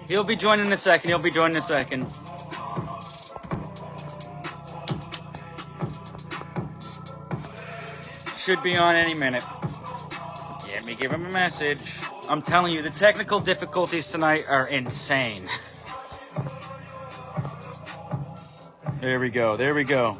He'll be joining in a second. Should be on any minute. Let me give him a message. I'm telling you, the technical difficulties tonight are insane. There we go. Here we go.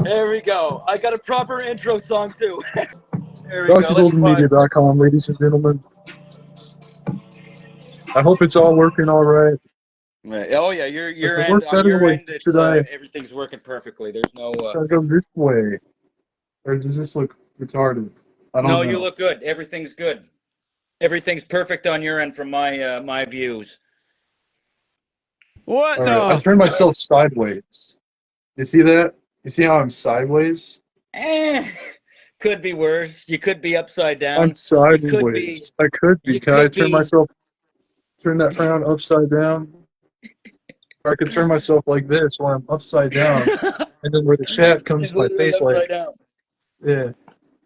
There we go. I got a proper intro song too. There we go. DrGoldenMedia.com, ladies and gentlemen. I hope it's all working all right. Oh yeah, your Does it end. work On better your way? end, it's, Should I everything's working perfectly. There's no. should I go this way, or does this look retarded? I don't know. No, you look good. Everything's good. Everything's perfect on your end from my my views. What? All No. right, I turned myself sideways. You see that? You see how I'm sideways? Could be worse. You could be upside down. I'm sideways. I could be. Can I turn that frown upside down? Or I could turn myself like this while I'm upside down, and then where the chat comes to my face, like, down. yeah.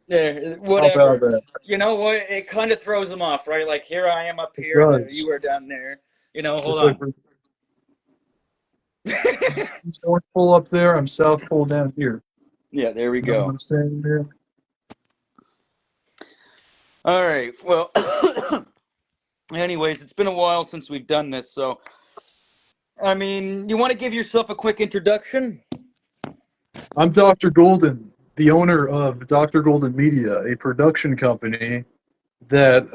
There, How whatever. about that? You know what? It kind of throws them off, right? Like here I am up It here, and does. you are down there. You know, hold It's on. Like he's North Pole up there. I'm South Pole down here. Yeah, there we You know go. what I'm saying here? All right. Well, anyways, it's been a while since we've done this, so I mean, you want to give yourself a quick introduction? I'm Dr. Golden, the owner of Dr. Golden Media, a production company that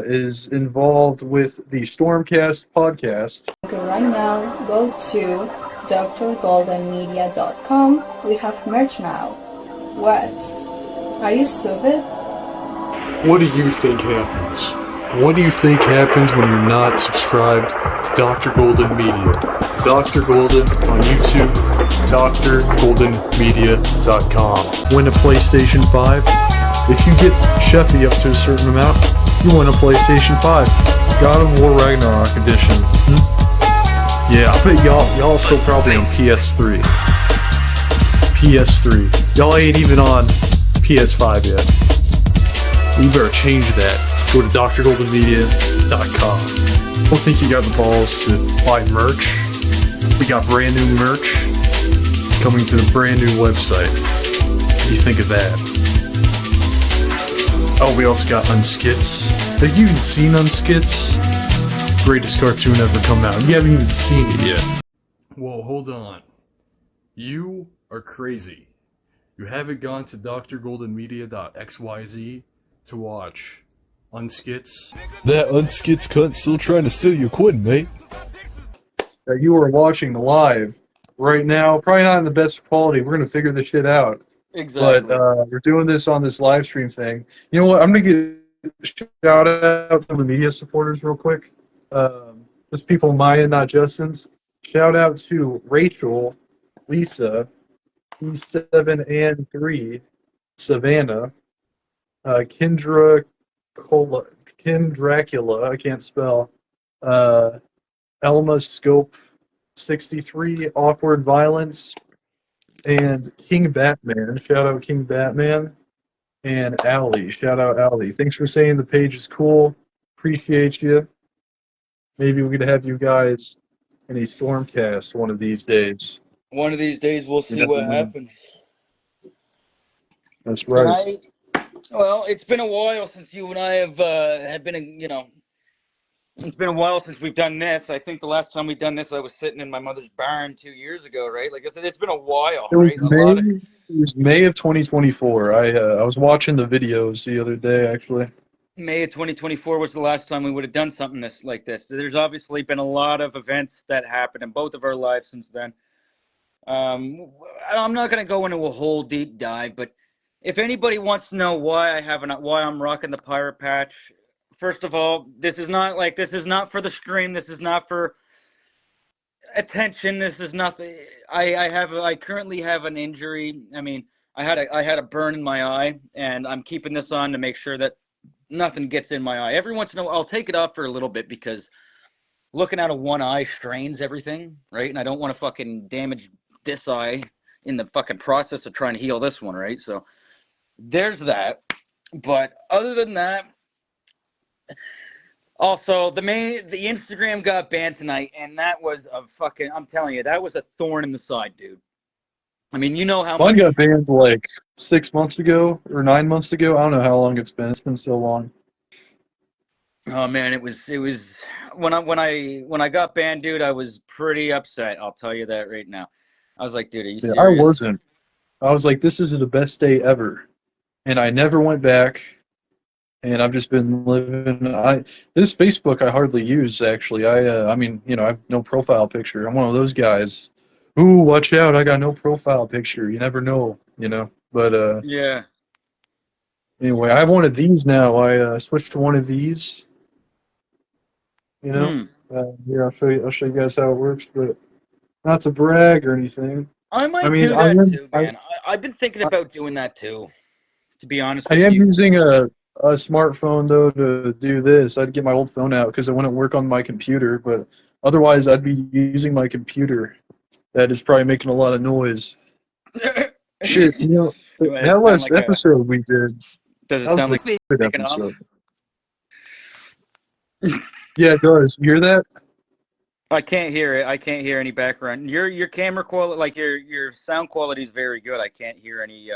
is involved with the Stormcast podcast. Okay, right now, go to drgoldenmedia.com. We have merch now. What? Are you stupid? What do you think happens? What do you think happens when you're not subscribed to Dr. Golden Media? Dr. Golden on YouTube, drgoldenmedia.com. Win a PlayStation 5. If you get Sheffy up to a certain amount, you win a PlayStation 5. God of War Ragnarok Edition. Yeah, I bet y'all still probably on PS3. PS3. Y'all ain't even on PS5 yet. You better change that. Go to drgoldenmedia.com. Don't think you got the balls to buy merch. We got brand new merch coming to the brand new website. What do you think of that? Oh, we also got Unskits. Have you even seen Unskits? Greatest cartoon ever come out. You haven't even seen it yet. Whoa, hold on. You are crazy. You haven't gone to drgoldenmedia.xyz to watch Unskits? That Unskits cunt's still trying to steal your coin, mate. That you are watching live right now. Probably not in the best quality. We're going to figure this shit out. Exactly. But we're doing this on this live stream thing. You know what? I'm going to give a shout out to the media supporters real quick. Just people Maya, not Justin's. Shout out to Rachel, Lisa, E7 and 3, Savannah, Kim Dracula, I can't spell, Elma Scope 63, Awkward Violence, and King Batman. Shout out King Batman. And Allie. Shout out Allie. Thanks for saying the page is cool. Appreciate you. Maybe we could have you guys in a Stormcast one of these days. One of these days, we'll see what happens. That's right. Well, it's been a while since you and I have been, it's been a while since we've done this. I think the last time we've done this, I was sitting in my mother's barn 2 years ago, right? Like I said, it's been a while, It was right? It was May of 2024. I was watching the videos the other day, actually. May of 2024 was the last time we would have done something like this. There's obviously been a lot of events that happened in both of our lives since then. I'm not going to go into a whole deep dive, but if anybody wants to know why I'm rocking the pirate patch, first of all, this is not for the stream. This is not for attention. This is nothing. I currently have an injury. I mean, I had a burn in my eye, and I'm keeping this on to make sure that nothing gets in my eye. Every once in a while, I'll take it off for a little bit because looking out of one eye strains everything, right? And I don't want to fucking damage this eye in the fucking process of trying to heal this one, right? So there's that. But other than that, also the Instagram got banned tonight, and that was a fucking, I'm telling you, that was a thorn in the side, dude. I mean, you know how Mine much. got banned like 6 months ago or 9 months ago. I don't know how long it's been. It's been so long. Oh man, it was when I got banned, dude, I was pretty upset. I'll tell you that right now. I was like, dude, are you Yeah, serious? I wasn't. I was like, this is the best day ever, and I never went back. And I've just been living. This Facebook I hardly use actually. I mean, you know, I have no profile picture. I'm one of those guys. Ooh, watch out! I got no profile picture. You never know, you know. But Yeah. anyway, I have one of these now. I switched to one of these. You know. Here, I'll show you. I'll show you guys how it works. But not to brag or anything. I might I mean, do that too, man. I've been thinking about doing that too, to be honest I with am you. using a smartphone though to do this. I'd get my old phone out because it wouldn't work on my computer. But otherwise, I'd be using my computer. That is probably making a lot of noise. Shit, you know, Does it that sound last like episode we did. Does it That was sound a like me good taking off? episode. Yeah, it does. You hear that? I can't hear it. I can't hear any background. Your camera quality, like your sound quality is very good. I can't hear any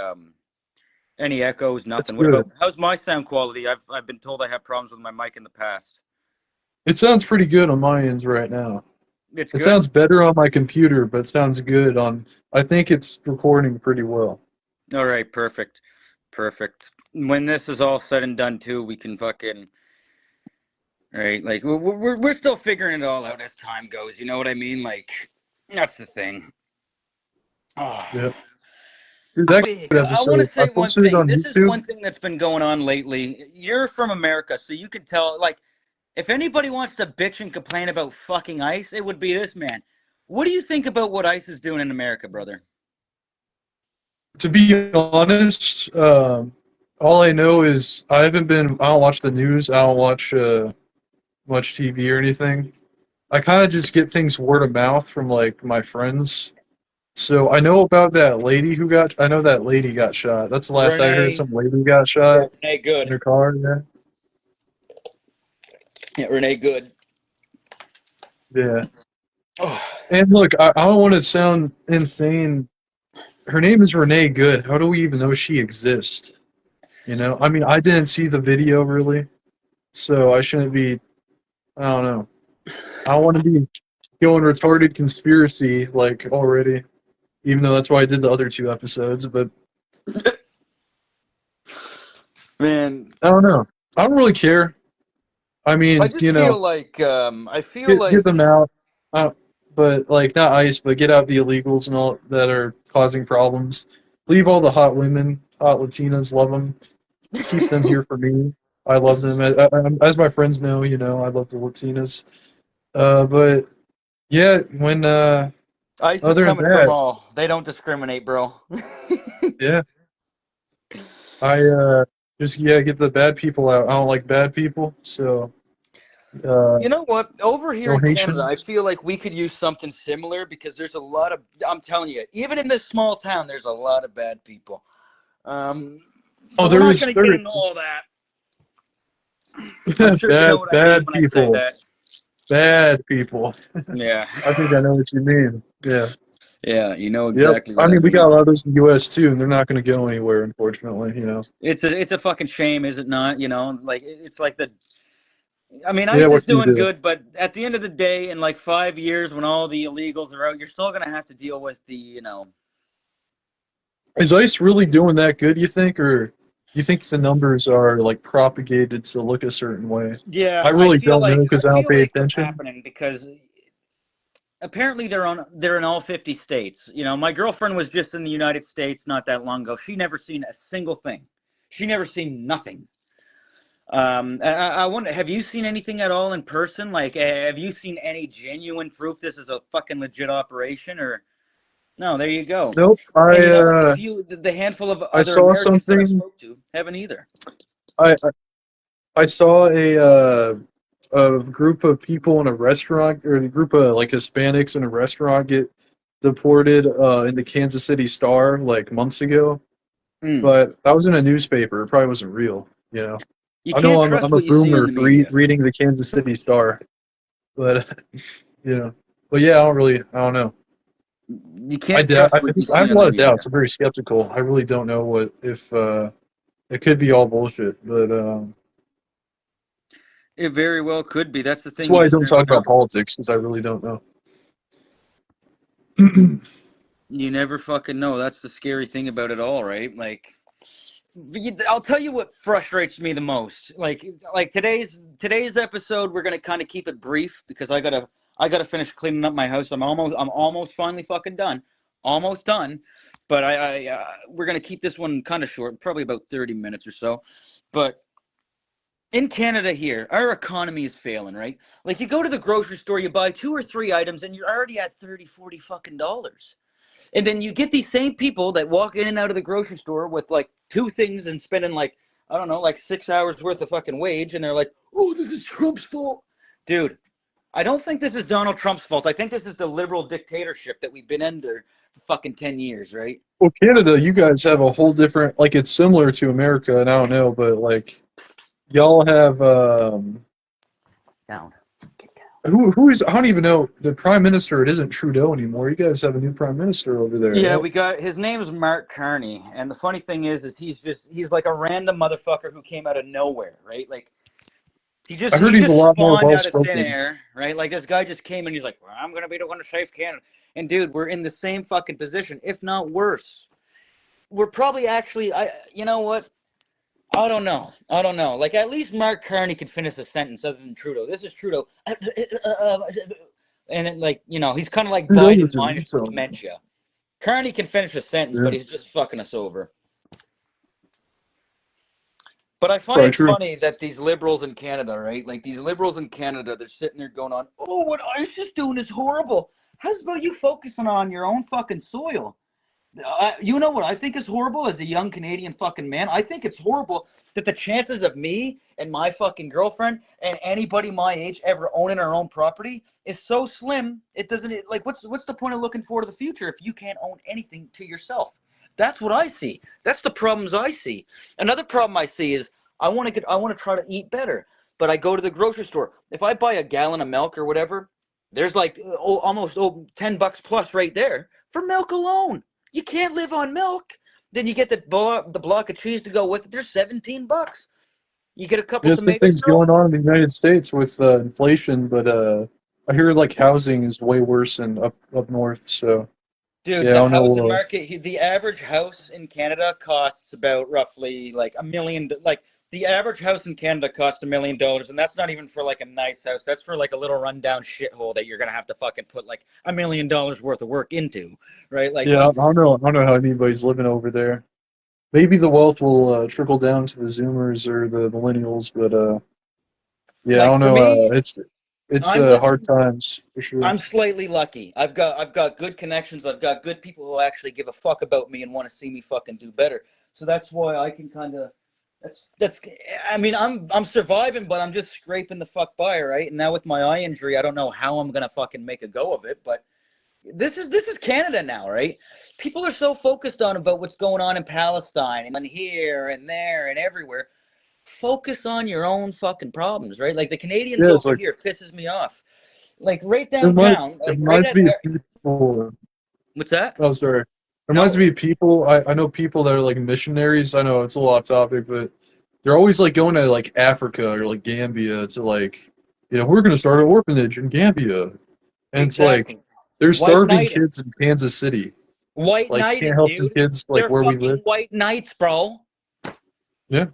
echoes, That's nothing. What good. about how's my sound quality? I've been told I have problems with my mic in the past. It sounds pretty good on my ends right now. It's It good. sounds better on my computer, but sounds good on. I think it's recording pretty well. All right, perfect. When this is all said and done too, we can fucking, right, like we're still figuring it all out as time goes. You know what I mean? Like that's the thing. Oh. Yeah. Dude, that Big. good I want to episode. I say one posted it thing. on This is YouTube. one thing that's been going on lately. You're from America, so you can tell. Like, if anybody wants to bitch and complain about fucking ICE, it would be this man. What do you think about what ICE is doing in America, brother? To be honest, all I know is I don't watch the news. I don't watch much TV or anything. I kind of just get things word of mouth from like my friends. So I know about that lady I know that lady got shot. That's the last I heard. Renee. Some lady got Yeah, shot Renee in Good. her car. Yeah. Yeah, Renee Good. Yeah. Oh. And look, I don't want to sound insane. Her name is Renee Good. How do we even know she exists? You know, I mean, I didn't see the video really, so I shouldn't be. I don't know. I don't want to be going retarded conspiracy like already, even though that's why I did the other 2 episodes. But Man, I don't know. I don't really care. I mean, I just you know, feel like I feel get like them out. But like not ICE, but get out the illegals and all that are causing problems. Leave all the hot women, hot Latinas. Love them. Keep them here for me. I love them. As my friends know, you know, I love the Latinas. But yeah, when ICE is other than coming from that, all. They don't discriminate, bro. yeah, I just get the bad people out. I don't like bad people, so You know what? Over here no in Canada, I Haitians. feel like we could use something similar because there's a lot of, I'm telling you, even in this small town, there's a lot of bad people. Oh, But we're there not is going to get into all that. I'm sure you know bad what I mean bad when I say people. that. Bad people. Yeah. I think I know what you mean. Yeah. Yeah, you know Yep. exactly I what I mean, we got a mean. lot of those in the U.S. too, and they're not going to go anywhere, unfortunately. You know. It's a fucking shame, is it not? You know, like it's like I mean, Yeah. ICE is What do you doing do? good, but at the end of the day, in like 5 years, when all the illegals are out, you're still gonna have to deal with the. Is ICE really doing that good? You think, or you think the numbers are like propagated to look a certain way? Yeah, I really don't know because I don't pay what's attention. happening because apparently they're in all 50 states. You know, my girlfriend was just in the United States not that long ago. She never seen a single thing. She never seen nothing. I wonder, have you seen anything at all in person? Like, have you seen any genuine proof this is a fucking legit operation? Or no? There you go. Nope. And you know, the handful of I other saw Americans that I've something. spoke to haven't either. I I saw a group of people in a restaurant, or a group of like Hispanics in a restaurant get deported in the Kansas City Star like months ago. Mm. But that was in a newspaper. It probably wasn't real. You know, You I know can't I'm trust a what you see in boomer the for media. reading the Kansas City Star, but you know, but yeah, I don't know. You can't trust what you I see have a on the lot of doubts. media. I'm very skeptical. I really don't know what if it could be all bullshit, but It very well could be. That's the that's thing. You why I just don't never talk about know. politics because I really don't know. You never fucking know. That's the scary thing about it all, right? Like, I'll tell you what frustrates me the most. Like today's episode, we're gonna kind of keep it brief because I gotta finish cleaning up my house. I'm almost finally fucking done, almost done. But we're gonna keep this one kind of short, probably about 30 minutes or so. But in Canada here, our economy is failing, right? Like you go to the grocery store, you buy 2 or 3 items, and you're already at 30, 40 fucking dollars. And then you get these same people that walk in and out of the grocery store with like 2 things and spending like, I don't know, like 6 hours worth of fucking wage. And they're like, oh, this is Trump's fault. Dude, I don't think this is Donald Trump's fault. I think this is the liberal dictatorship that we've been under for fucking 10 years, right? Well, Canada, you guys have a whole different, like it's similar to America, and I don't know, but like y'all have Down. Get down. who is I don't even know the prime minister. It isn't Trudeau anymore. You guys have a new prime minister over there, Yeah, right? we got his name's Mark Carney, and the funny thing is he's like a random motherfucker who came out of nowhere, right? Like he just I he heard he's a just lot more spawned well out of thin spoken. air, right? Like this guy just came and he's like, well, I'm gonna be the one to save Canada. And dude, we're in the same fucking position, if not worse. We're probably actually, you know what? I don't know. I don't know. Like at least Mark Carney could finish a sentence other than Trudeau. This is Trudeau, and then like he's kind of like Trudeau Biden was a minus the retard. dementia. Carney can finish a sentence, Yeah, but he's just fucking us over. But I it's find probably it true. funny that these liberals in Canada, right? Like these liberals in Canada, they're sitting there going on, oh, what ICE is doing is horrible. How's about you focusing on your own fucking soil? You know what I think is horrible as a young Canadian fucking man? I think it's horrible that the chances of me and my fucking girlfriend and anybody my age ever owning our own property is so slim. It doesn't like what's the point of looking forward to the future if you can't own anything to yourself? That's what I see. That's the problems I see. Another problem I see is I want to try to eat better, but I go to the grocery store. If I buy a gallon of milk or whatever, there's like almost $10 plus right there for milk alone. You can't live on milk. Then you get the block of cheese to go with it. There's $17. You get a couple There's good tomatoes, things throw going on in the United States with inflation, but I hear like housing is way worse in up north. So dude, yeah, I the don't housing know. market, the average house in Canada costs about roughly like a million. Like the average house in Canada costs $1 million, and that's not even for like a nice house. That's for like a little rundown shithole that you're gonna have to fucking put like $1 million worth of work into, right? Like, Yeah, I like don't know. I don't know how anybody's living over there. Maybe the wealth will trickle down to the Zoomers or the millennials, but yeah, I like don't for know. me, It's I'm hard times for sure. I'm slightly lucky. I've got good connections. I've got good people who actually give a fuck about me and want to see me fucking do better. So that's why I can kind of that's I mean I'm surviving, but I'm just scraping the fuck by, right? And now with my eye injury, I don't know how I'm gonna fucking make a go of it, but this is Canada now, right? People are so focused on about what's going on in Palestine and here and there and everywhere. Focus on your own fucking problems, right? Like the Canadians Yeah, it's over like here pisses me off. Like right it reminds, downtown, it like right reminds at me of people. what's that? Oh, sorry. It reminds No, me of people. I know people that are like missionaries. I know it's a little off topic, but they're always like going to like Africa or like Gambia to like, we're going to start an orphanage in Gambia. And it's like exactly. they're White starving knighting, kids in Kansas City. white Like can't knighting, help them dude. kids like They're where we fucking live. white knights, bro. Yeah.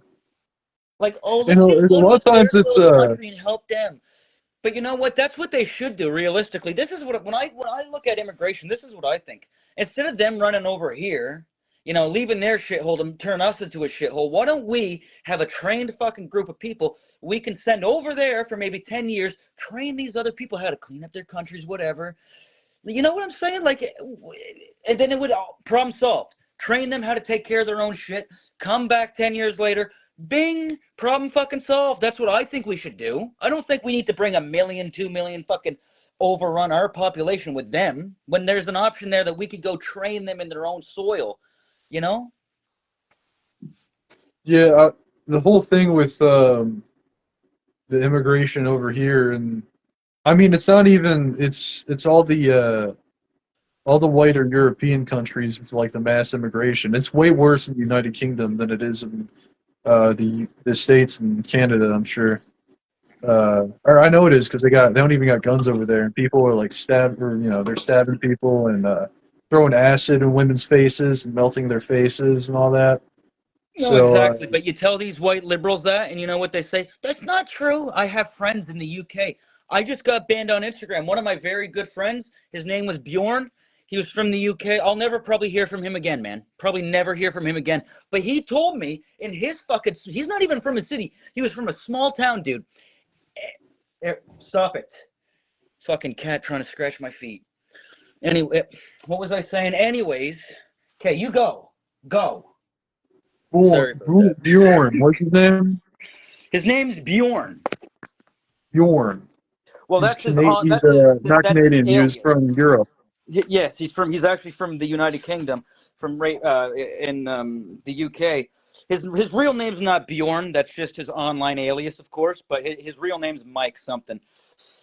Like, oh, You let's know, just a go to lot a of times third it's world country and help them. But you know what? That's what they should do. Realistically, this is what when I look at immigration, this is what I think. Instead of them running over here, leaving their shithole and turn us into a shithole, why don't we have a trained fucking group of people we can send over there for maybe 10 years, train these other people how to clean up their countries, whatever. You know what I'm saying? Like, and then it would problem solved. Train them how to take care of their own shit. Come back 10 years later, Bing, problem fucking solved. That's what I think we should do. I don't think we need to bring 1 million, 2 million fucking overrun our population with them when there's an option there that we could go train them in their own soil, you know? Yeah, the whole thing with the immigration over here, and I mean, it's not even it's all the white or European countries with like the mass immigration. It's way worse in the United Kingdom than it is in the States and Canada, I'm sure. Or I know it is because they don't even got guns over there, and people are like they're stabbing people and throwing acid in women's faces and melting their faces and all that. No, So exactly. But you tell these white liberals that, and you know what they say? That's not true. I have friends in the UK. I just got banned on Instagram. One of my very good friends, his name was Bjorn. He was from the UK. I'll never probably hear from him again, man. Probably never hear from him again. But he told me in his fucking, he's not even from a city. He was from a small town, dude. Stop it. Fucking cat trying to scratch my feet. Anyway, what was I saying? Anyways, okay, you go. Go. Sorry about that. Bjorn, what's his name? His name's Bjorn. Bjorn. Well, He's that's his. He's That's his. not That's his Canadian. He was alias. from Europe. Yes, he's actually from the United Kingdom, from in the UK. His real name's not Bjorn. That's just his online alias, of course. But his real name's Mike something.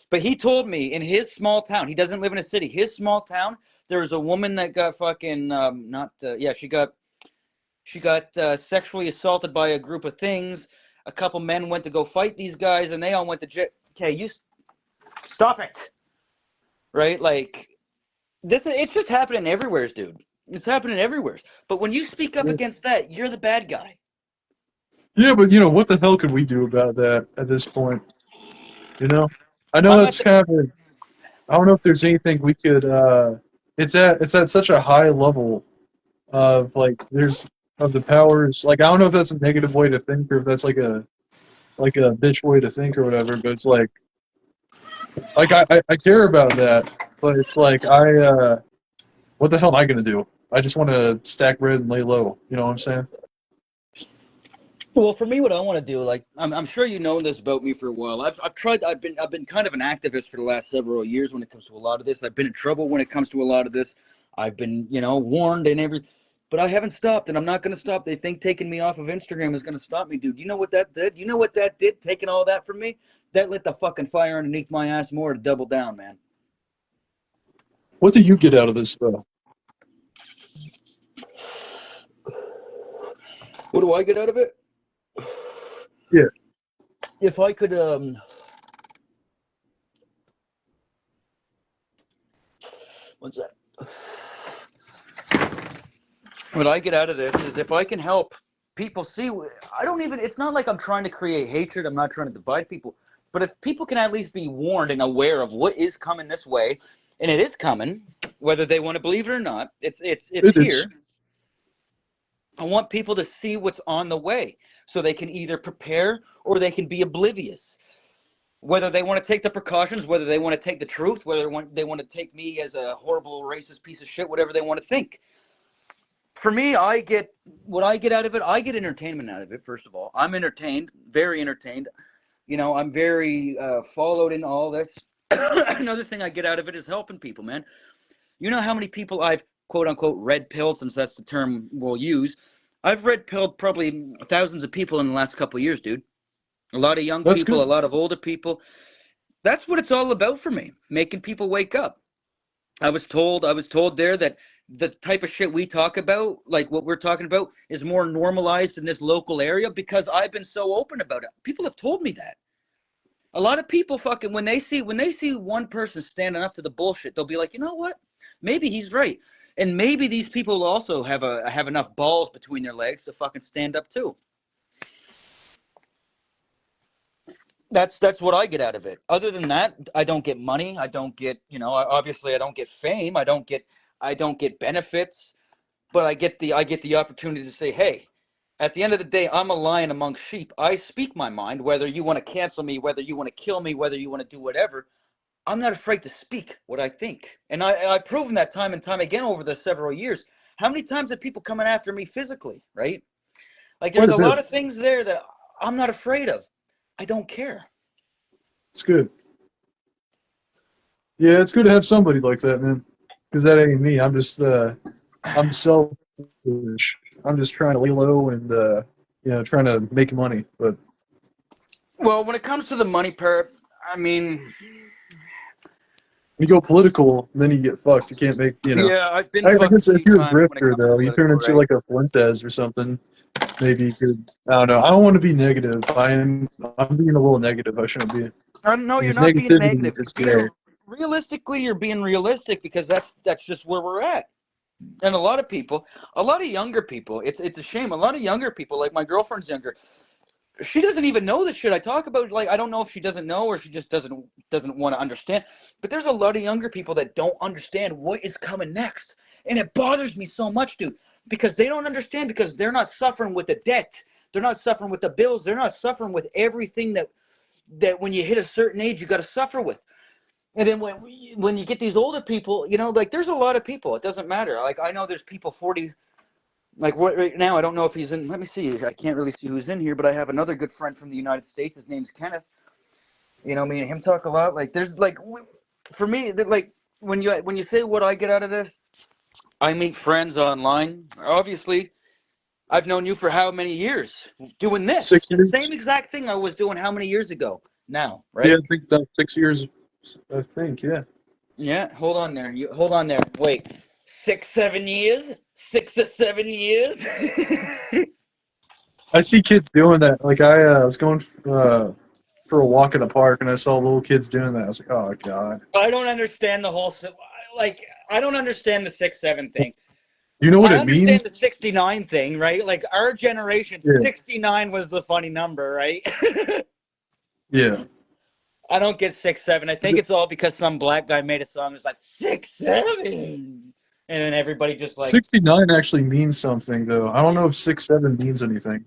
But he told me in his small town, he doesn't live in a city. His small town, there was a woman that got fucking she got sexually assaulted by a group of things. A couple men went to go fight these guys, and they all went to jail. Okay, you stop it. Right? Like this, it's just happening everywhere, dude. It's happening everywhere. But when you speak up against that, you're the bad guy. Yeah, but what the hell could we do about that at this point? I know that's kind of. I don't know if there's anything we could. It's at such a high level of of the powers. Like I don't know if that's a negative way to think or if that's like a bitch way to think or whatever. But it's like I care about that, but it's like what the hell am I gonna do? I just want to stack bread and lay low. You know what I'm saying? Well, for me, what I want to do, like I'm sure you know this about me for a while. I've been kind of an activist for the last several years when it comes to a lot of this. I've been in trouble when it comes to a lot of this. I've been, warned and everything, but I haven't stopped, and I'm not going to stop. They think taking me off of Instagram is going to stop me, dude. You know what that did? You know what that did? Taking all that from me, that lit the fucking fire underneath my ass more to double down, man. What do you get out of this, though? What do I get out of it? Yeah. If I could, what's that? What I get out of this is if I can help people see, it's not like I'm trying to create hatred. I'm not trying to divide people. But if people can at least be warned and aware of what is coming this way, and it is coming, whether they want to believe it or not, it's here. I want people to see what's on the way so they can either prepare or they can be oblivious. Whether they want to take the precautions, whether they want to take the truth, whether they want to take me as a horrible racist piece of shit, whatever they want to think. For me, what I get out of it, I get entertainment out of it, first of all. I'm entertained, very entertained. I'm very followed in all this. Another thing I get out of it is helping people, man. You know how many people I've, quote unquote, red pilled, since that's the term we'll use. I've red pilled probably thousands of people in the last couple of years, dude. A lot of young people, a lot of older people. That's what it's all about for me, making people wake up. I was told there that the type of shit we talk about, like what we're talking about, is more normalized in this local area because I've been so open about it. People have told me that. A lot of people fucking, when they see one person standing up to the bullshit, they'll be like, you know what? Maybe he's right. And maybe these people also have enough balls between their legs to fucking stand up too. That's what I get out of it. Other than that, I don't get money. I don't get, obviously I don't get fame. I don't get benefits, but I get the opportunity to say, hey, at the end of the day, I'm a lion amongst sheep. I speak my mind, whether you want to cancel me, whether you want to kill me, whether you want to do whatever. I'm not afraid to speak what I think. And I've proven that time and time again over the several years. How many times have people coming after me physically, right? Like, there's Quite a a bit. lot of things there that I'm not afraid of. I don't care. It's good. Yeah, it's good to have somebody like that, man. Because that ain't me. I'm just I'm selfish. I'm just trying to lay low and trying to make money. But Well, when it comes to the money part, I mean, when you go political, then you get fucked. You can't make yeah, I've been I fucked a guess if few you're a times when it grifter comes to though, you turn political, into right? like a Fuentes or something. Maybe you could. I don't know. I don't want to be negative. I'm being a little negative. I shouldn't be. I don't know. You're Because not being negativity negative. is You're gay. realistically, you're being realistic because that's just where we're at. And a lot of people, a lot of younger people, it's a shame. A lot of younger people, like my girlfriend's younger, she doesn't even know the shit I talk about. Like, I don't know if she doesn't know or she just doesn't want to understand. But there's a lot of younger people that don't understand what is coming next, and it bothers me so much, dude, because they don't understand because they're not suffering with the debt, they're not suffering with the bills, they're not suffering with everything that when you hit a certain age you got to suffer with. And then when you get these older people, like there's a lot of people. It doesn't matter. Like I know there's people 40. Like right now, I don't know if he's in. Let me see. I can't really see who's in here, but I have another good friend from the United States. His name's Kenneth. Me and him talk a lot. Like there's like, for me, that like when you say what I get out of this, I meet friends online. Obviously, I've known you for how many years doing this? The 6 years? same exact thing I was doing how many years ago? Now, Yeah, right? I think that's 6 years. I think, yeah. Yeah, hold on there. You hold on there. Wait, 6, 7 years, 6 or 7 years. I see kids doing that. Like I was going for a walk in the park and I saw little kids doing that. I was like, oh god. I don't understand the whole. Like, I don't understand the 6, 7 thing. Do you know what I it means? understand the 69 thing, right? Like our generation, Yeah. 69 was the funny number, right? Yeah. I don't get 6, 7. I think it's all because some black guy made a song that's like 6, 7, and then everybody just like. 69 actually means something though. I don't know if 6'7" means anything.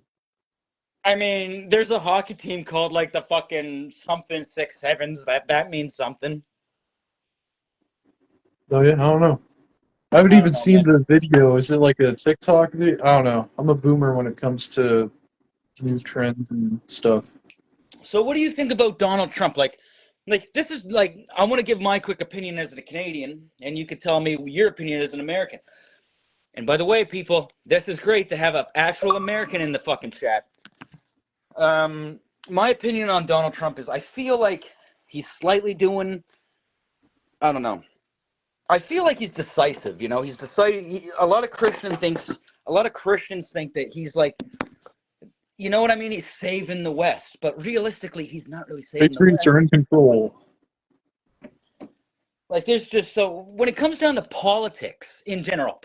I mean, there's a hockey team called like the fucking something 6 sevens. That means something. Oh yeah, I don't know. I haven't I don't even know, seen man. the video. Is it like a TikTok video? I don't know. I'm a boomer when it comes to new trends and stuff. So, what do you think about Donald Trump? Like this is like I want to give my quick opinion as a Canadian, and you could tell me your opinion as an American. And by the way, people, this is great to have an actual American in the fucking chat. My opinion on Donald Trump is I feel like he's slightly doing. I don't know. I feel like he's decisive. He's decided. A lot of Christians think that he's like, you know what I mean? He's saving the West, but realistically, he's not really saving the Patriots are in West. control. Like, there's just so when it comes down to politics in general,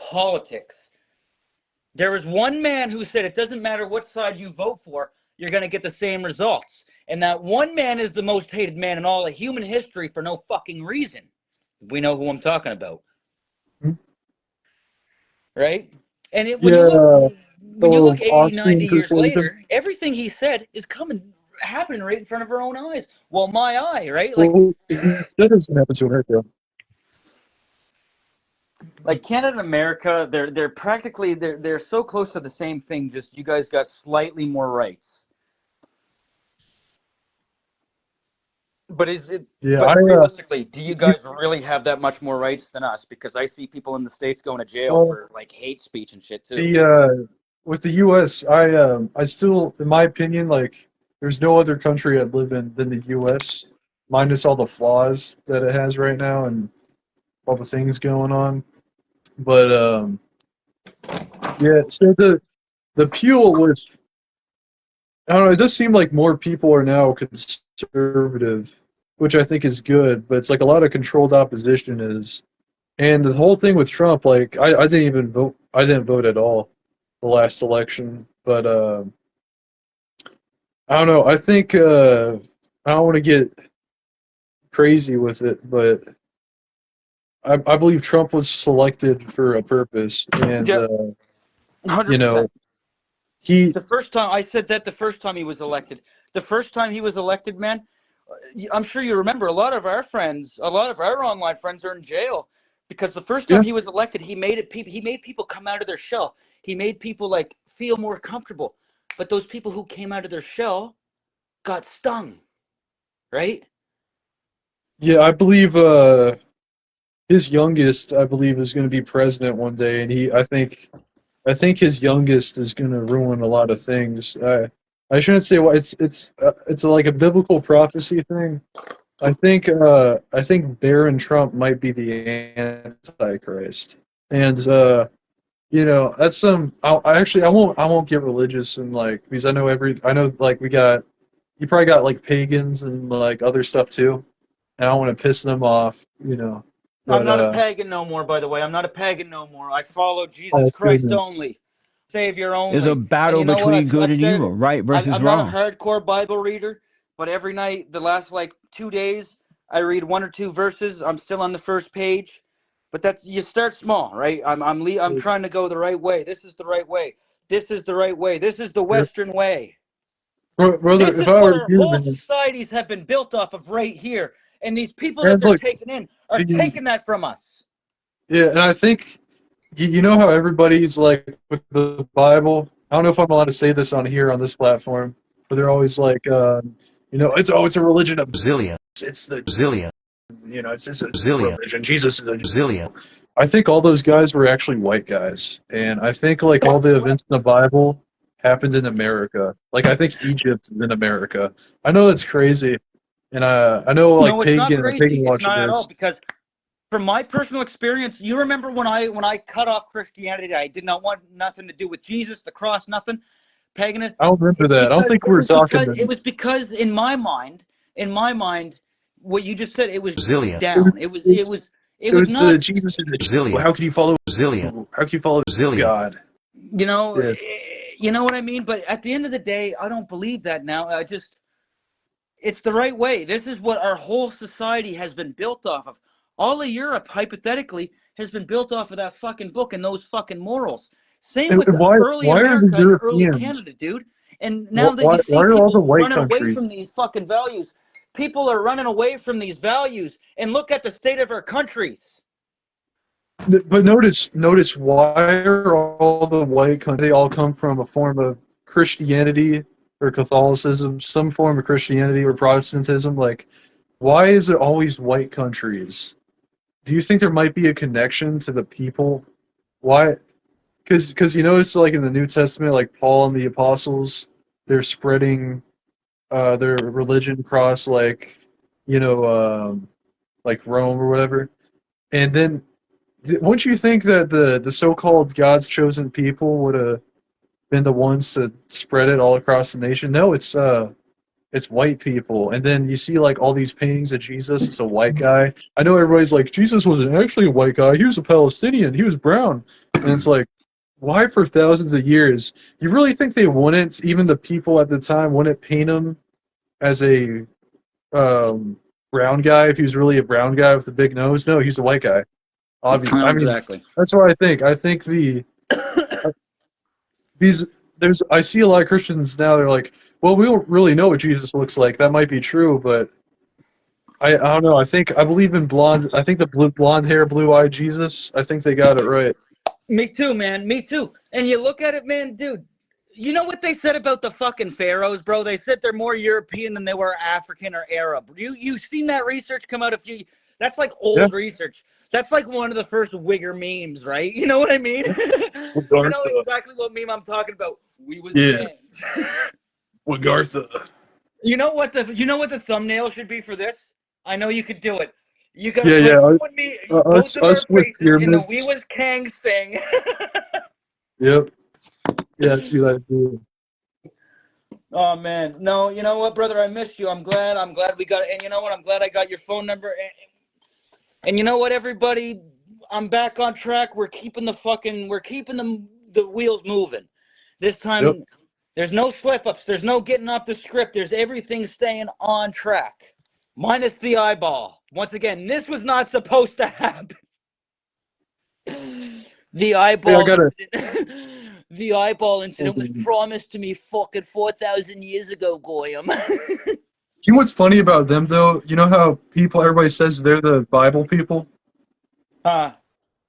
there was one man who said it doesn't matter what side you vote for, you're going to get the same results. And that one man is the most hated man in all of human history for no fucking reason. We know who I'm talking about. Hmm? Right? And Yeah. when you So look 80, Austrian 90 years persuasion. later, everything he said is happening right in front of our own eyes. Well, my eye, right? Well, he said it's gonna happen to America. Like Canada and America, they're practically they're so close to the same thing. Just you guys got slightly more rights. But is it? Yeah, But I realistically, do you you, guys really have that much more rights than us? Because I see people in the States going to jail well, for like hate speech and shit too. the with the U.S., I still, in my opinion, like there's no other country I'd live in than the U.S. minus all the flaws that it has right now and all the things going on. But yeah, so the appeal was, I don't know, it does seem like more people are now conservative, which I think is good, but it's like a lot of controlled opposition is, and the whole thing with Trump, like I didn't even vote, I didn't vote at all the last election, but I don't know, I think I don't want to get crazy with it, but I believe Trump was selected for a purpose, and Yeah, you 100%. know, he, The first time I said that, the first time he was elected, man, I'm sure you remember a lot of our friends, a lot of our online friends are in jail because the first time yeah, he was elected, he made people come out of their shell. He made people like feel more comfortable. but those people who came out of their shell got stung, right? Yeah, I believe his youngest, I believe, is going to be president one day, and I think his youngest is going to ruin a lot of things. I shouldn't say why. It's like a biblical prophecy thing. I think Barron Trump might be the Antichrist, and you know, that's some. I won't get religious and like because I know like you probably got like pagans and like other stuff too, and I don't want to piss them off, you know. I'm But not a pagan no more, by the way. I'm not a pagan no more. I follow Jesus that's good, Christ man. only, Savior only. There's a And battle you know what? between good I've and said evil, it. right versus I'm not a wrong. hardcore Bible reader, but every night, the last like 2 days, I read 1 or 2 verses. I'm still on the first page, but that's you start small, right? I'm trying to go the right way. This is the right way. This is the right way. This is the Western way. Brother, This if is I what were our you, whole man, societies have been built off of right here. And these people that and they're look, taking in are you- taking that from us. yeah, and I think you know how everybody's like with the Bible. I don't know if I'm allowed to say this on here on this platform, but they're always like, you know, it's a religion of Zillion. it's the Zillion. you know, it's just a Zillion. religion. Jesus is a Zillion. I think all those guys were actually white guys, and I think like all the events in the Bible happened in America. Like I think Egypt is in America. I know that's crazy, and I know like No, it's not pagan crazy. It's watching not at all this. because from my personal experience, you remember when I cut off Christianity, I did not want nothing to do with Jesus, the cross, nothing, pagan. I don't remember It's that. I don't because think we were talking. it was because in my mind, what you just said, it was Zillion. down. It was the not. Jesus in the Zillion. How can you follow? Zillion. How can you follow Zillion. God? You know, Yeah. you know what I mean. But at the end of the day, I don't believe that now. It's the right way. This is what our whole society has been built off of. All of Europe, hypothetically, has been built off of that fucking book and those fucking morals. Same with early why are the America and early Europeans? Canada, dude. And now that you see Why are all the people white running away countries? from these fucking values, people are running away from these values. And look at the state of our countries. But notice why are all the white countries? They all come from a form of Christianity or Catholicism, some form of Christianity or Protestantism. Like, why is it always white countries? Do you think there might be a connection to the people? Why? Because you notice, like in the New Testament, like Paul and the apostles, they're spreading their religion across, like like Rome or whatever. And then, wouldn't you think that the so-called God's chosen people would have been the ones to spread it all across the nation? No, it's white people. And then you see like all these paintings of Jesus. It's a white guy. I know everybody's like, Jesus wasn't actually a white guy. He was a Palestinian. He was brown. And it's like, why for thousands of years? You really think they wouldn't, even the people at the time, wouldn't paint him as a brown guy if he was really a brown guy with a big nose? No, he's a white guy. Obviously. I mean, Exactly. that's what I think. I think I see a lot of Christians now, they're like, well, we don't really know what Jesus looks like. That might be true, but I don't know. I believe in blonde. I think the blonde hair, blue-eyed Jesus, I think they got it right. Me too, man. Me too. And you look at it, man, dude. You know what they said about the fucking pharaohs, bro? They said they're more European than they were African or Arab. You seen that research come out a few? That's like old research. That's like one of the first Wigger memes, right? You know what I mean? You know exactly what meme I'm talking about. We was fans. Wagartha. You know what the thumbnail should be for this? I know you could do it. You gotta put me both of our us with faces in the pyramids. We was Kangs thing. Yep. Yeah, that's what I do. Oh man, no, you know what, brother? I missed you. I'm glad we got it. And you know what? I'm glad I got your phone number. And you know what, everybody? I'm back on track. We're keeping the wheels moving. This time, There's no slip-ups. There's no getting off the script. There's everything staying on track. Minus the eyeball. Once again, this was not supposed to happen. The eyeball incident. The eyeball incident was promised to me fucking 4,000 years ago, Goyam. You know what's funny about them, though? You know how everybody says they're the Bible people? Huh.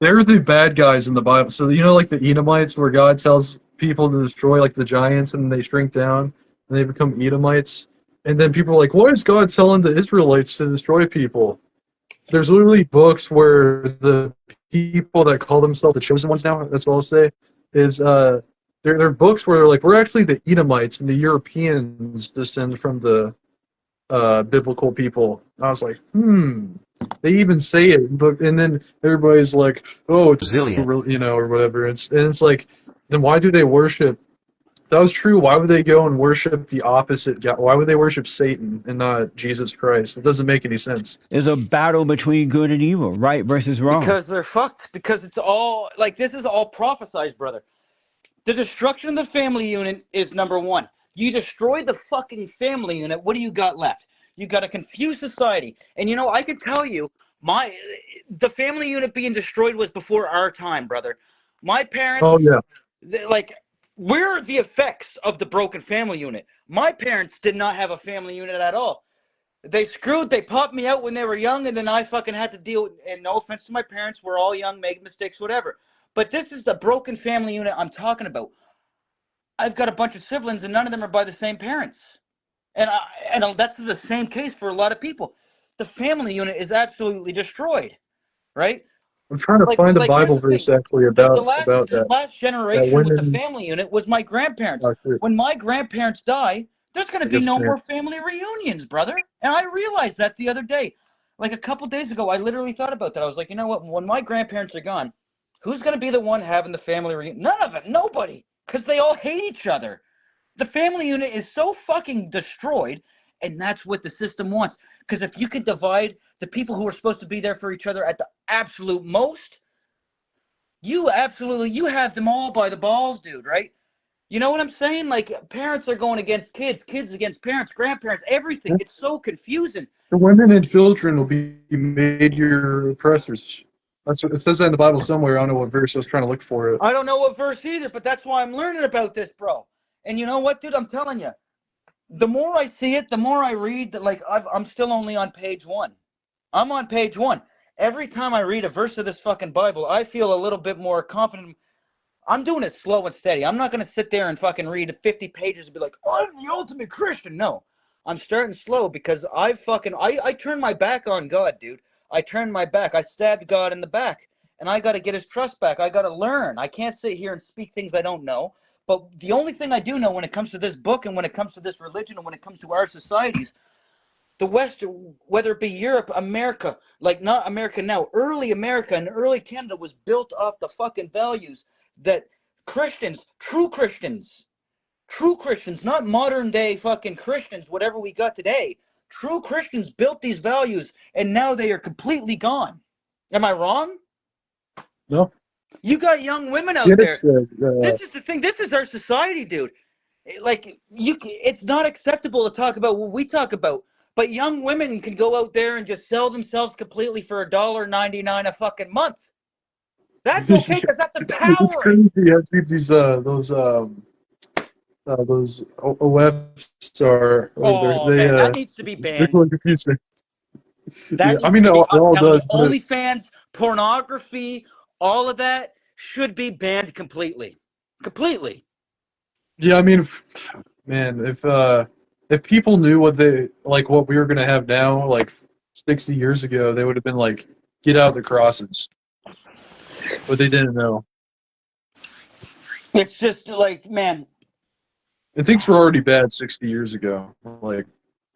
They're the bad guys in the Bible. So, you know, like the Edomites, where God tells people to destroy, like the giants, and they shrink down and they become Edomites. And then people are like, why is God telling the Israelites to destroy people? There's literally books where the people that call themselves the chosen ones now, that's what I'll say, is there are books where they're like, we're actually the Edomites and the Europeans descend from the biblical people. I was like, they even say it, but and then everybody's like, oh, it's you know, or whatever. It's like, then why do they worship? If that was true, why would they go and worship the opposite God? Why would they worship Satan and not Jesus Christ? It doesn't make any sense. There's a battle between good and evil, right versus wrong. Because they're fucked. Because it's all, like, this is all prophesized, brother. The destruction of the family unit is number one. You destroy the fucking family unit, what do you got left? You got a confused society. And you know, I can tell you, the family unit being destroyed was before our time, brother. My parents, Oh yeah, we're the effects of the broken family unit. My parents did not have a family unit at all. They popped me out when they were young, and then I fucking had to deal with, and no offense to my parents, we're all young, make mistakes, whatever. But this is the broken family unit I'm talking about. I've got a bunch of siblings, and none of them are by the same parents. And that's the same case for a lot of people. The family unit is absolutely destroyed, right? I'm trying to find a Bible verse actually about that. The last generation with the family unit was my grandparents. When my grandparents die, there's going to be no more family reunions, brother. And I realized that the other day. Like a couple days ago, I literally thought about that. I was like, you know what? When my grandparents are gone, who's going to be the one having the family reunion? None of it. Nobody. Because they all hate each other. The family unit is so fucking destroyed, and that's what the system wants. Because if you could divide the people who are supposed to be there for each other at the absolute most, you have them all by the balls, dude, right? You know what I'm saying? Like, parents are going against kids, kids against parents, grandparents, everything. It's so confusing. The women and children will be made your oppressors. That's what it says that in the Bible somewhere. I don't know what verse. I was trying to look for it. I don't know what verse either, but that's why I'm learning about this, bro. And you know what, dude? I'm telling you, the more I see it, the more I read. Like, I'm still only on page 1. I'm on page 1. Every time I read a verse of this fucking Bible, I feel a little bit more confident. I'm doing it slow and steady. I'm not going to sit there and fucking read 50 pages and be like, I'm the ultimate Christian. No, I'm starting slow because I turned my back on God, dude. I turned my back. I stabbed God in the back, and I got to get his trust back. I got to learn. I can't sit here and speak things I don't know. But the only thing I do know when it comes to this book and when it comes to this religion and when it comes to our societies, the West, whether it be Europe, America, like not America now, early America and early Canada was built off the fucking values that Christians, true Christians, not modern day fucking Christians, whatever we got today, true Christians built these values and now they are completely gone. Am I wrong? No. You got young women out there. This is the thing. This is our society, dude. Like, it's not acceptable to talk about what we talk about. But young women can go out there and just sell themselves completely for $1.99 a fucking month. That's okay because that's empowering. It's crazy. I see these those OFs are. Man, that needs to be banned. They're confusing. That I mean, all does. OnlyFans, pornography, all of that should be banned completely. Completely. Yeah, I mean, if people knew what we were gonna have now, like 60 years ago, they would have been like, get out of the crosses. But they didn't know. It's just like, man. And things were already bad 60 years ago. Like,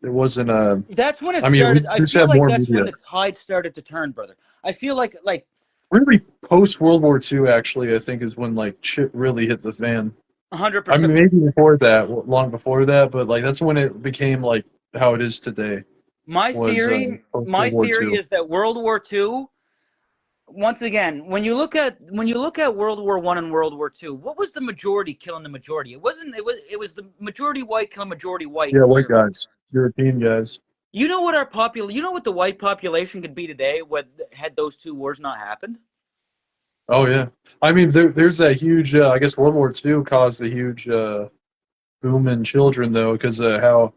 it wasn't a. That's when it started. I feel like that's media. when the tide started to turn, brother. I feel like really post World War II, actually, I think is when like shit really hit the fan. 100%. I mean, maybe before that, long before that, but like that's when it became like how it is today. My theory is that World War II. Once again, when you look at World War I and World War II, what was the majority killing the majority? It was the majority white killing majority white. Yeah, white guys, European guys. You know what the white population could be today had those two wars not happened? Oh yeah, I mean there's that huge. I guess World War II caused a huge boom in children though, because how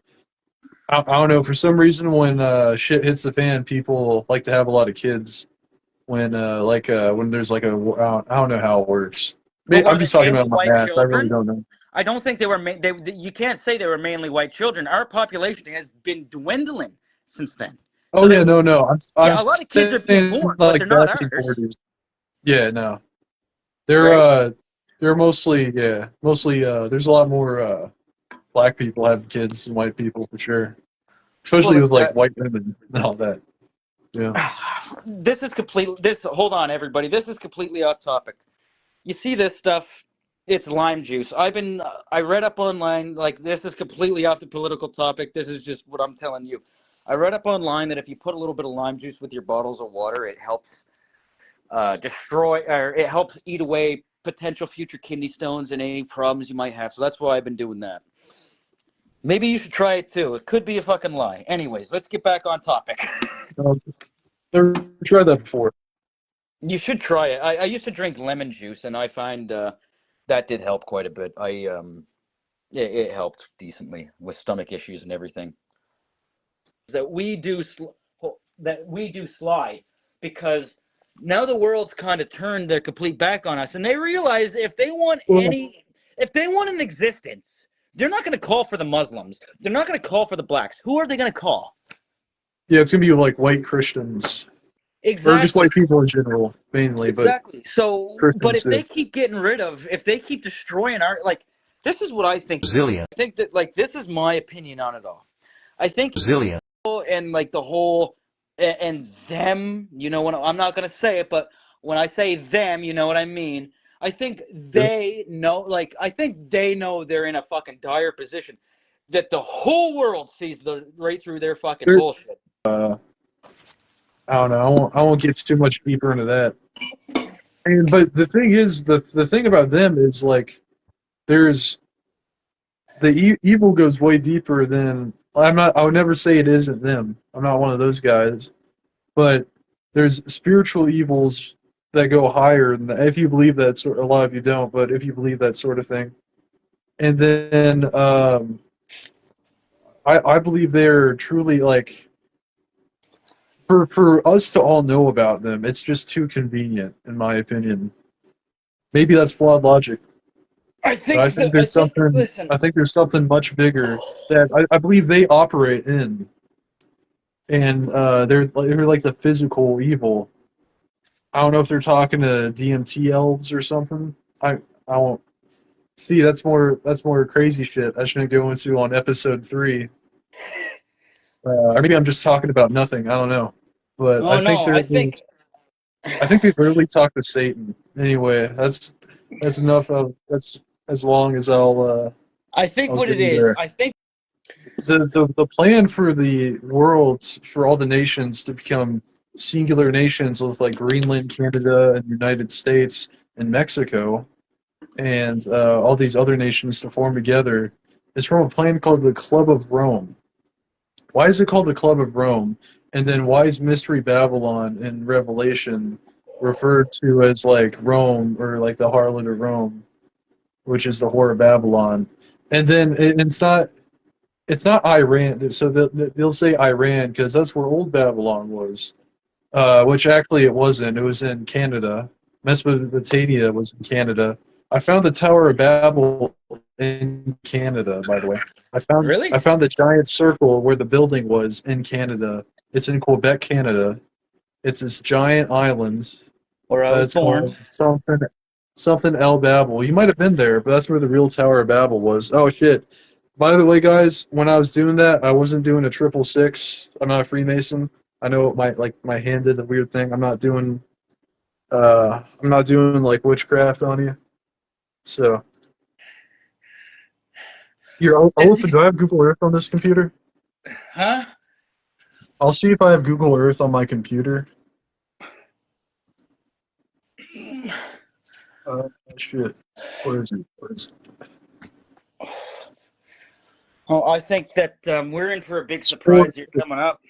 I don't know, for some reason when shit hits the fan, people like to have a lot of kids. When there's like I don't know how it works. Were I'm they just talking mainly about my white math. I really children? don't know. I don't think they were. You can't say they were mainly white children. Our population has been dwindling since then. Oh So yeah, no. I'm yeah, a lot of kids are being saying born, but like they're not back in ours, 40s. Yeah, no. They're right? they're mostly there's a lot more black people having kids than white people for sure. Well, Especially with like that, white women and all that. Yeah. this is complete. This hold on, everybody. This is completely off topic. You see this stuff? It's lime juice. I read up online. Like this is completely off the political topic. This is just what I'm telling you. I read up online that if you put a little bit of lime juice with your bottles of water, it helps destroy or it helps eat away potential future kidney stones and any problems you might have. So that's why I've been doing that. Maybe you should try it too. It could be a fucking lie. Anyways, let's get back on topic. Never tried that before. You should try it. I used to drink lemon juice, and I find that did help quite a bit. It helped decently with stomach issues and everything. That we do slide because now the world's kind of turned their complete back on us, and they realize if they want Well, an existence, they're not going to call for the Muslims. They're not going to call for the blacks. Who are they going to call? yeah, it's gonna be like white Christians. Exactly. Or just white people in general, mainly, Exactly. So, but Christians if they too. keep if they keep destroying our, this is what I think. Zillion. I think that, this is my opinion on it all. I think Zillion. and the whole and them, I'm not gonna say it, but when I say them, you know what I mean. I think they know, I think they know they're in a fucking dire position, that the whole world sees right through their fucking They're- bullshit. I don't know. I won't get too much deeper into that. But the thing is, the thing about them is like, there's the evil goes way deeper than I would never say it isn't them. I'm not one of those guys, but there's spiritual evils that go higher than that, if you believe that. Sort a lot of you don't, but if you believe that sort of thing, and then I believe they're truly like. For us to all know about them, it's just too convenient, in my opinion. Maybe that's flawed logic. I But I think there's something. Listen, I think there's something much bigger that I believe they operate in, and they're like the physical evil. I don't know if they're talking to DMT elves or something. I won't see. That's more crazy shit. I shouldn't go into on episode 3. Or maybe I'm just talking about nothing. I don't know. But I think I think they literally talk to Satan. Anyway, that's enough of that's as long as I think I'll what get it you is, there. I think The plan for the world, for all the nations to become singular nations with like Greenland, Canada, and United States and Mexico, and all these other nations to form together, is from a plan called the Club of Rome. Why is it called the Club of Rome? And then why is Mystery Babylon in Revelation referred to as like Rome, or like the harlot of Rome, which is the whore of Babylon? And then it's not Iran. So they'll say Iran because that's where old Babylon was, which actually it wasn't. It was in Canada. Mesopotamia was in Canada. I found the Tower of Babel in Canada, by the way. I really. found the giant circle where the building was in Canada. It's in Quebec, Canada. It's this giant island. Where I was It's called born. something El Babel. You might have been there, but that's where the real Tower of Babel was. Oh shit! By the way, guys, when I was doing that, I wasn't doing a 666. I'm not a Freemason. I know my hand did a weird thing. I'm not doing like witchcraft on you. So here, I'll open. Do I have Google Earth on this computer? Huh? I'll see if I have Google Earth on my computer. Shit. Where is it? Oh, I think that we're in for a big surprise here coming up.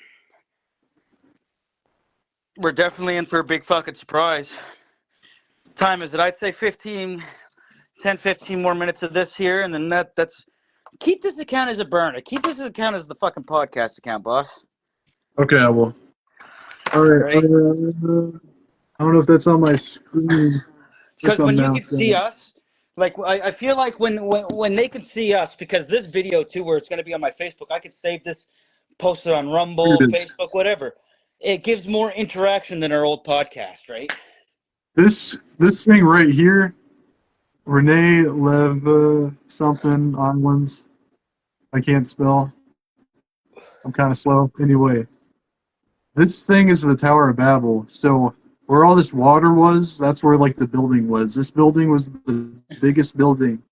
We're definitely in for a big fucking surprise. Time is it? I'd say 10, 15 more minutes of this here, and then that's... Keep this account as a burner. Keep this account as the fucking podcast account, boss. Okay, I will. All right. I don't know if that's on my screen. Because Click on when you now. can see us, like I feel like when they can see us, because this video too, where it's going to be on my Facebook, I could save this, post it on Here Rumble, it is. Facebook, whatever. It gives more interaction than our old podcast, right? This thing right here, Renee Lev something Onlands. I can't spell. I'm kind of slow. Anyway, this thing is the Tower of Babel. So where all this water was, that's where like the building was. This building was the biggest building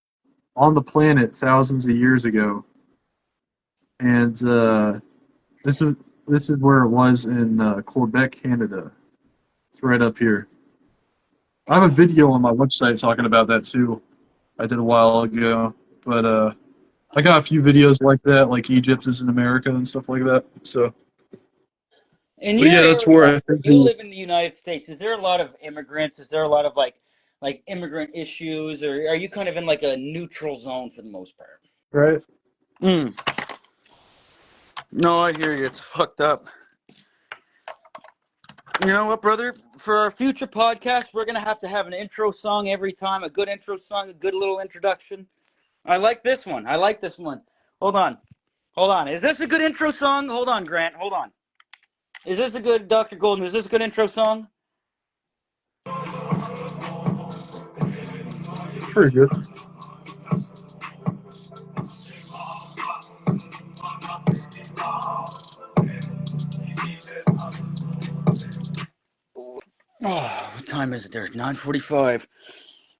on the planet thousands of years ago, and this is where it was in Quebec, Canada. It's right up here. I have a video on my website talking about that too. I did a while ago, but I got a few videos like that, like Egypt is in America and stuff like that. So, In but your yeah, that's where area, I think you live in the United States. Is there a lot of immigrants? Is there a lot of like immigrant issues, or are you kind of in like a neutral zone for the most part? right. No, I hear you. It's fucked up. You know what, brother? For our future podcast, we're going to have an intro song every time, a good intro song, a good little introduction. I like this one. I like this one. Hold on. Hold on. Is this a good intro song? Hold on, Grant. Hold on. Is this a good, Dr. Golden, is this a good intro song? Pretty good. Oh, what time is it there? 9:45.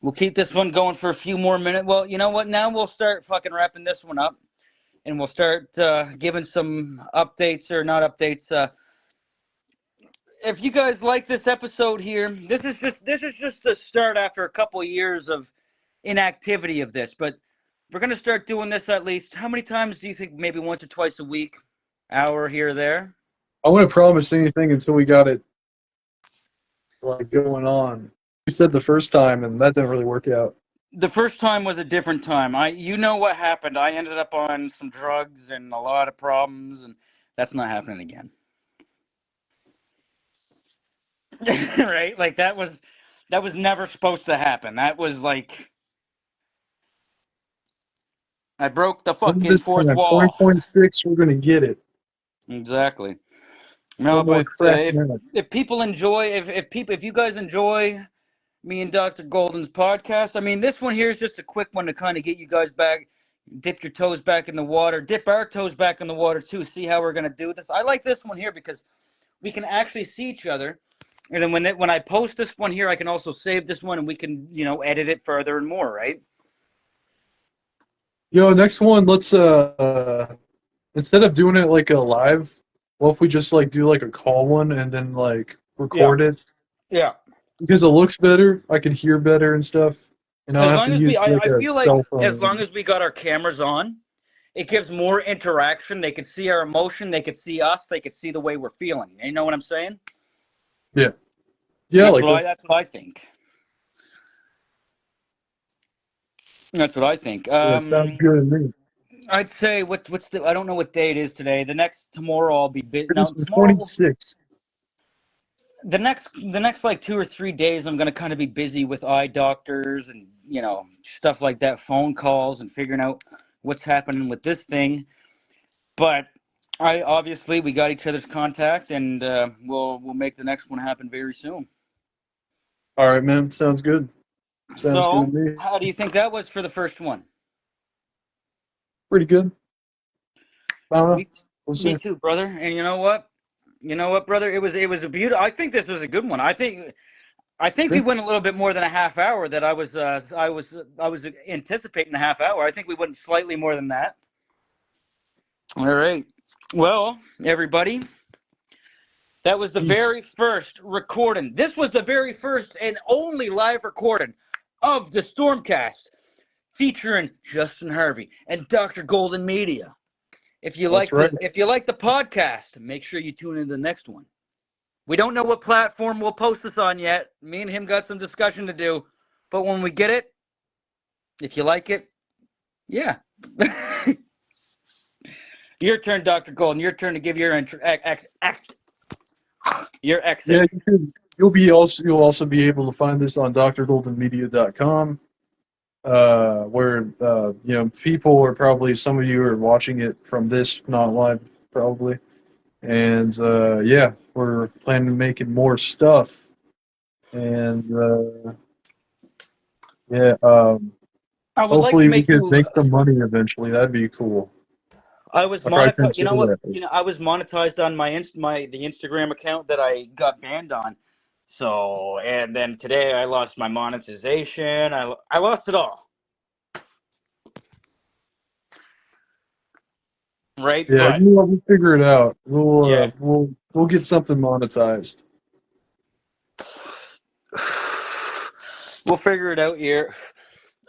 We'll keep this one going for a few more minutes. Well, you know what? Now we'll start fucking wrapping this one up. And we'll start giving some updates or not updates. If you guys like this episode here, this is just the start after a couple of years of inactivity of this. But we're gonna start doing this at least. How many times do you think? Maybe once or twice a week, hour here or there. I wouldn't promise anything until we got it like going on. You said the first time, and that didn't really work out. The first time was a different time. You know what happened. I ended up on some drugs and a lot of problems, and that's not happening again. Right? Like that was never supposed to happen. That was like I broke the fucking This fourth time, wall. 2026, we're gonna get it. Exactly. No No, more but crack now. if people enjoy, if you guys enjoy me and Dr. Golden's podcast, I mean, this one here is just a quick one to kind of get you guys back, dip your toes back in the water, dip our toes back in the water too, see how we're gonna do this. I like this one here because we can actually see each other, and then when I post this one here, I can also save this one, and we can edit it further and more, right? Yo, next one, let's instead of doing it like a live, what if we just like do like a call one and then like record it? Yeah. Because it looks better, I can hear better and stuff. And I As don't have long to as use like I a feel like cell phone. as long as we got our cameras on, it gives more interaction. They could see our emotion. They could see us. They could see the way we're feeling. You know what I'm saying? Yeah. Yeah, That's what I think. That's what I think. Yeah, sounds good to me. I'd say what's the I don't know what day it is today. Tomorrow I'll be busy. This Now is tomorrow 26. the next like 2 or 3 days I'm gonna kind of be busy with eye doctors and stuff like that, phone calls and figuring out what's happening with this thing. But we got each other's contact, and we'll make the next one happen very soon. All right, man. Sounds good. Sounds good to me. How do you think that was for the first one? Pretty good. I don't know. Me too, brother. And you know what? Brother? It was a beautiful. I think this was a good one. I think we went a little bit more than a half hour. That I was anticipating a half hour. I think we went slightly more than that. All right. Well, everybody, that was the very first recording. This was the very first and only live recording of the Stormcast, featuring Justin Harvey and Dr. Golden Media. If you like the podcast, make sure you tune in to the next one. We don't know what platform we'll post this on yet. Me and him got some discussion to do, but when we get it, if you like it, yeah. Your turn, Dr. Golden. Your turn to give your exit. Yeah, You'll also be able to find this on drgoldenmedia.com, where people are probably, some of you are watching it from this, not live probably, and we're planning on making more stuff, and I would like to hopefully we make could you. make some money eventually. That'd be cool. I was I'll probably monetized. You know what? consider that. I was monetized on the Instagram account that I got banned on. So, and then today I lost my monetization. I lost it all. Right, Yeah, but we'll figure it out. yeah. We'll get something monetized. We'll figure it out here.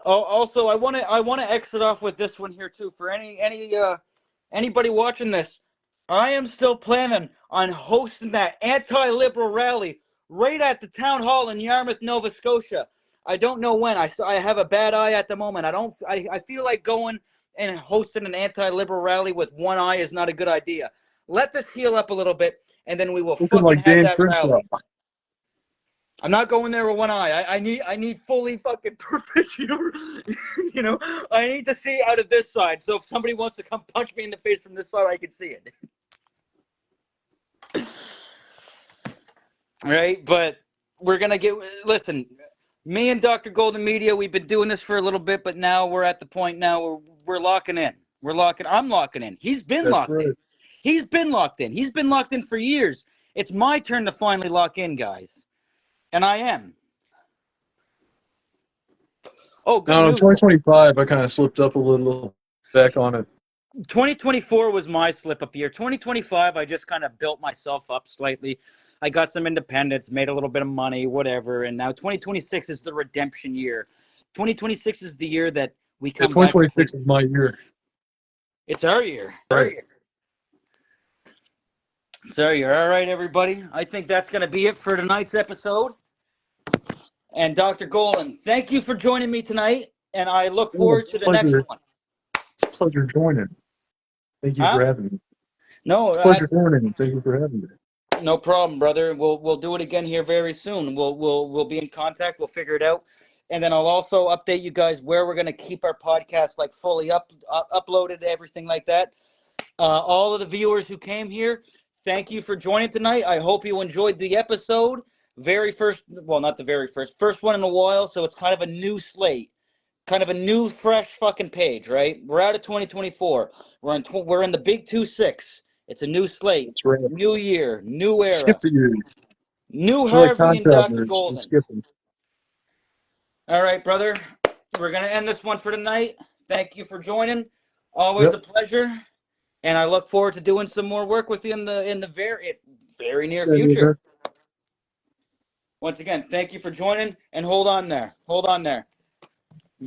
Oh, also, I want to exit off with this one here too. For anybody watching this, I am still planning on hosting that anti-liberal rally right at the town hall in Yarmouth, Nova Scotia. I don't know when. I have a bad eye at the moment. I feel like going and hosting an anti-liberal rally with one eye is not a good idea. Let this heal up a little bit, and then we will Looking fucking like have Dan that Crenshaw. rally. I'm not going there with one eye. I need fully fucking perfect. I need to see out of this side. So if somebody wants to come punch me in the face from this side, I can see it. Right? But we're gonna listen. Me and Dr. Golden Media, we've been doing this for a little bit, but now we're at the point now where we're locking in. I'm locking in. He's been That's locked right. in. He's been locked in. He's been locked in for years. It's my turn to finally lock in, guys. And I am. Oh, good Now in news. 2025, I kind of slipped up a little back on it. 2024 was my slip up year. 2025, I just kind of built myself up slightly. I got some independence, made a little bit of money, whatever. And now 2026 is the redemption year. 2026 is the year that we Yeah, come back. 2026 is my year. It's our year. Right. It's our year. All right, everybody. I think that's going to be it for tonight's episode. And Dr. Golden, thank you for joining me tonight. And I look forward to the next one. It's a pleasure joining. Thank you for having me. No, it's a pleasure joining. Thank you for having me. No problem, brother. We'll do it again here very soon. We'll be in contact. We'll figure it out, and then I'll also update you guys where we're gonna keep our podcast like fully uploaded, everything like that. All of the viewers who came here, thank you for joining tonight. I hope you enjoyed the episode. Not the very first one in a while. So it's kind of a new slate, kind of a new fresh fucking page, right? We're out of 2024. We're in the big 2-6. It's a new slate, That's right. new year, new era. Skip the year. New Like Harvey and Dr. Golden. Skipping. All right, brother. We're going to end this one for tonight. Thank you for joining. Always a pleasure. And I look forward to doing some more work with you in the very near future. Once again, thank you for joining. And hold on there.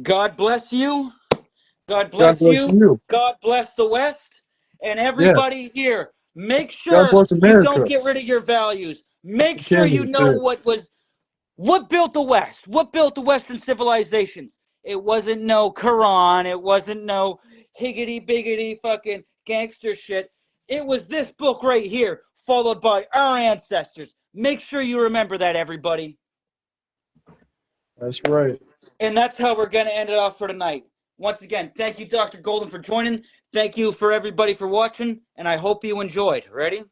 God bless you. God bless you. God bless the West. And everybody here, make sure you don't get rid of your values. Make sure you know what built the West. What built the Western civilizations. It wasn't no Quran. It wasn't no higgity-biggity fucking gangster shit. It was this book right here, followed by our ancestors. Make sure you remember that, everybody. That's right. And that's how we're going to end it off for tonight. Once again, thank you, Dr. Golden, for joining. Thank you for everybody for watching, and I hope you enjoyed. Ready?